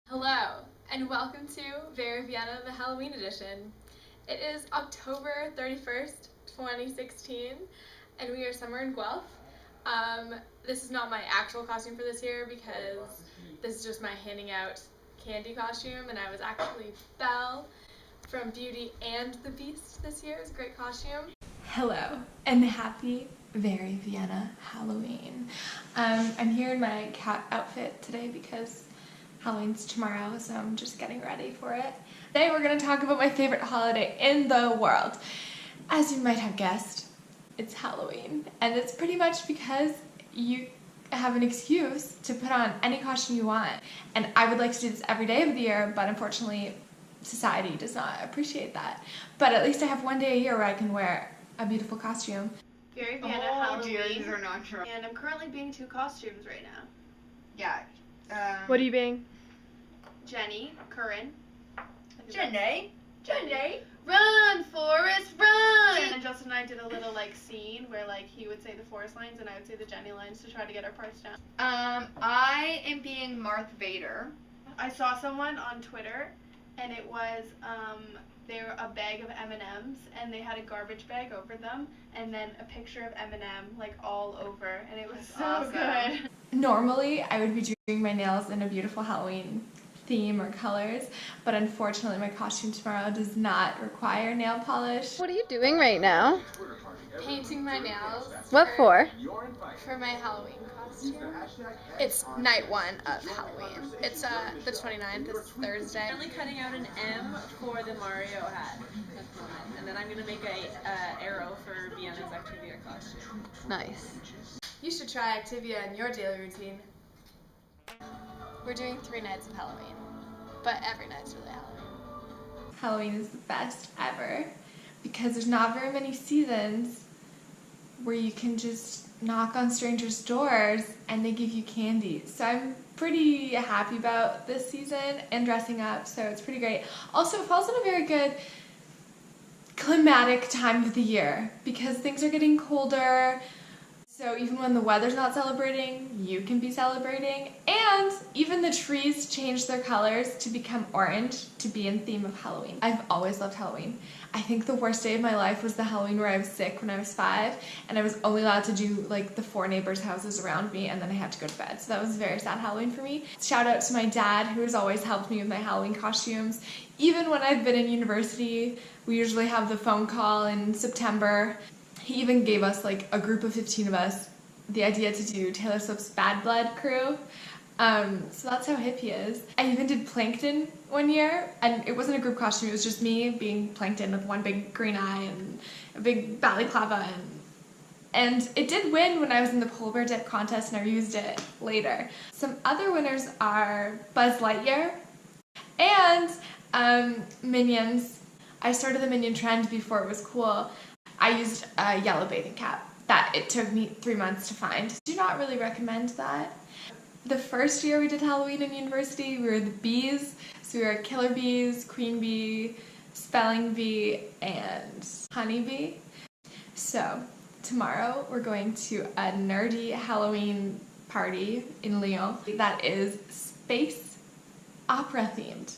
Hello, and welcome to VeryVienna, the Halloween edition. It is October 31st, 2016, and we are somewhere in Guelph. This is not my actual costume for this year because this is just my handing out candy costume, and I was actually Belle from Beauty and the Beast this year. It's a great costume. Hello, and happy VeryVienna Halloween. I'm here in my cat outfit today because Halloween's tomorrow, so I'm just getting ready for it. Today we're going to talk about my favorite holiday in the world. As you might have guessed, it's Halloween. And it's pretty much because you have an excuse to put on any costume you want. And I would like to do this every day of the year, but unfortunately society does not appreciate that. But at least I have one day a year where I can wear a beautiful costume. VeryVienna Halloween. Dear, these are not true. And I'm currently being two costumes right now. Yeah. What are you being? Jenny, Curran. Jenny? Run, Forrest, run! And Justin and I did a little scene where he would say the Forrest lines and I would say the Jenny lines to try to get our parts down. I am being Marth Vader. I saw someone on Twitter and it was they were a bag of M&Ms and they had a garbage bag over them and then a picture of M&M all over, and it was so awesome. good. Normally I would be doing my nails in a beautiful Halloween theme or colors, but unfortunately my costume tomorrow does not require nail polish. What are you doing right now? Painting my nails. What for? For my Halloween costume. It's night one of Halloween. It's the 29th, it's Thursday. I'm currently cutting out an M for the Mario hat at the moment, and then I'm going to make a arrow for Vienna's Activia costume. Nice. You should try Activia in your daily routine. We're doing 3 nights of Halloween, but every night's really Halloween. Halloween is the best ever because there's not very many seasons where you can just knock on strangers' doors and they give you candy. So I'm pretty happy about this season and dressing up, so it's pretty great. Also, it falls in a very good climatic time of the year because things are getting colder. So even when the weather's not celebrating, you can be celebrating. And even the trees change their colors to become orange to be in theme of Halloween. I've always loved Halloween. I think the worst day of my life was the Halloween where I was sick when I was 5 and I was only allowed to do the 4 neighbors' houses around me and then I had to go to bed. So that was a very sad Halloween for me. Shout out to my dad who has always helped me with my Halloween costumes. Even when I've been in university, we usually have the phone call in September. He even gave us a group of 15 of us the idea to do Taylor Swift's Bad Blood crew. So that's how hip he is. I even did Plankton one year, and it wasn't a group costume, it was just me being Plankton with one big green eye and a big balaclava. And it did win when I was in the polar bear dip contest and I reused it later. Some other winners are Buzz Lightyear and Minions. I started the Minion trend before it was cool. I used a yellow bathing cap that it took me 3 months to find. Do not really recommend that. The first year we did Halloween in university, we were the bees. So we were killer bees, queen bee, spelling bee, and honey bee. So tomorrow we're going to a nerdy Halloween party in Lyon that is space opera themed.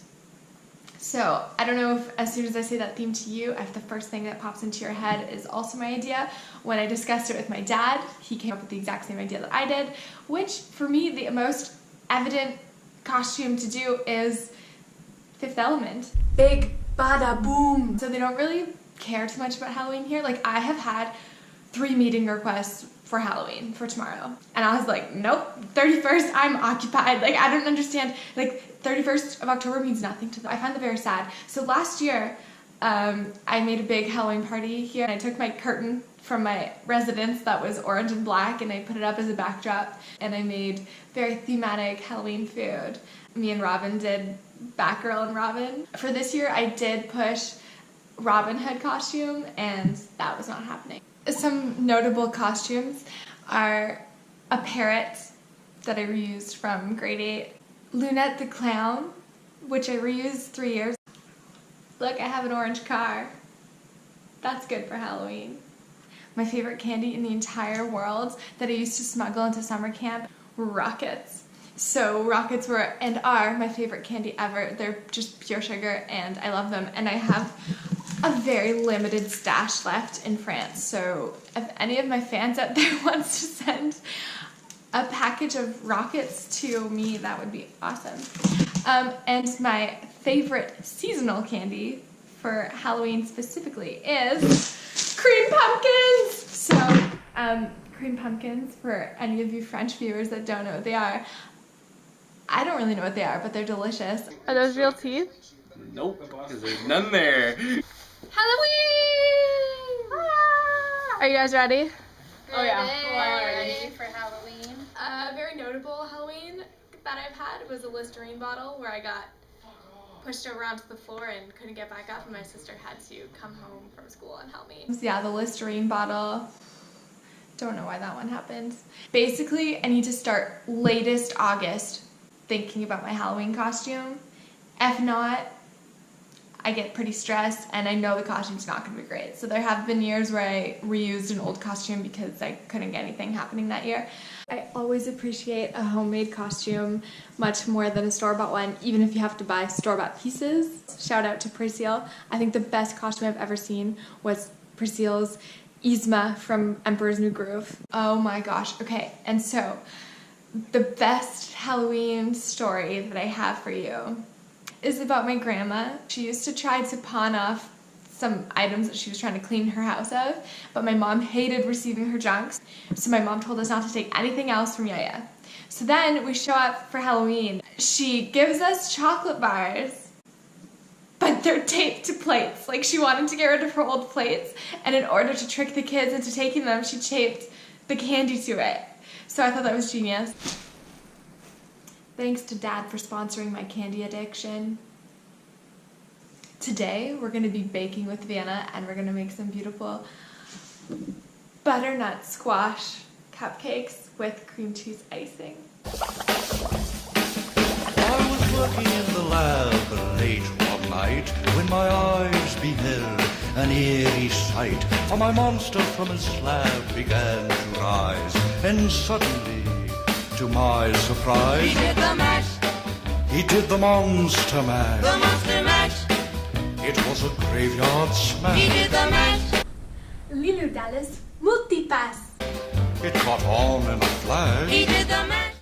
So, I don't know if as soon as I say that theme to you, if the first thing that pops into your head is also my idea. When I discussed it with my dad, he came up with the exact same idea that I did, which for me, the most evident costume to do is Fifth Element. Big bada boom. So they don't really care too much about Halloween here. I have had 3 meeting requests for Halloween for tomorrow. And I was like, nope, 31st, I'm occupied. I don't understand. 31st of October means nothing to them. I find that very sad. So last year, I made a big Halloween party here. And I took my curtain from my residence that was orange and black and I put it up as a backdrop. And I made very thematic Halloween food. Me and Robin did Batgirl and Robin. For this year, I did push Robin Hood costume and that was not happening. Some notable costumes are a parrot that I reused from grade 8, Lunette the Clown, which I reused 3 years. Look, I have an orange car. That's good for Halloween. My favorite candy in the entire world that I used to smuggle into summer camp were rockets. So rockets were and are my favorite candy ever. They're just pure sugar and I love them. And I have a very limited stash left in France. So if any of my fans out there wants to send a package of rockets to me, that would be awesome. And my favorite seasonal candy for Halloween specifically is cream pumpkins. So cream pumpkins, for any of you French viewers that don't know what they are, I don't really know what they are, but they're delicious. Are those real teeth? Nope, because there's none there. Halloween! Ah! Are you guys ready? Oh yeah. Ready for Halloween? A very notable Halloween that I've had was a Listerine bottle where I got pushed over onto the floor and couldn't get back up, and my sister had to come home from school and help me. So yeah, the Listerine bottle. Don't know why that one happened. Basically, I need to start latest August thinking about my Halloween costume. If not, I get pretty stressed and I know the costume's not going to be great. So there have been years where I reused an old costume because I couldn't get anything happening that year. I always appreciate a homemade costume much more than a store-bought one, even if you have to buy store-bought pieces. Shout out to Priscilla. I think the best costume I've ever seen was Priscilla's Yzma from Emperor's New Groove. Oh my gosh, okay, and so the best Halloween story that I have for you is about my grandma. She used to try to pawn off some items that she was trying to clean her house of, but my mom hated receiving her junks, so my mom told us not to take anything else from Yaya. So then we show up for Halloween. She gives us chocolate bars, but they're taped to plates. Like, she wanted to get rid of her old plates, and in order to trick the kids into taking them, she taped the candy to it. So I thought that was genius. Thanks to Dad for sponsoring my candy addiction. Today, we're gonna be baking with Vienna, and we're gonna make some beautiful butternut squash cupcakes with cream cheese icing. I was working in the lab late one night when my eyes beheld an eerie sight. For my monster from his slab began to rise, and suddenly, to my surprise, He did the mash, he did the monster mash. the monster mash. It was a graveyard smash. He did the mash. Lilo Dallas Multipass. It caught on in a flash. He did the mash.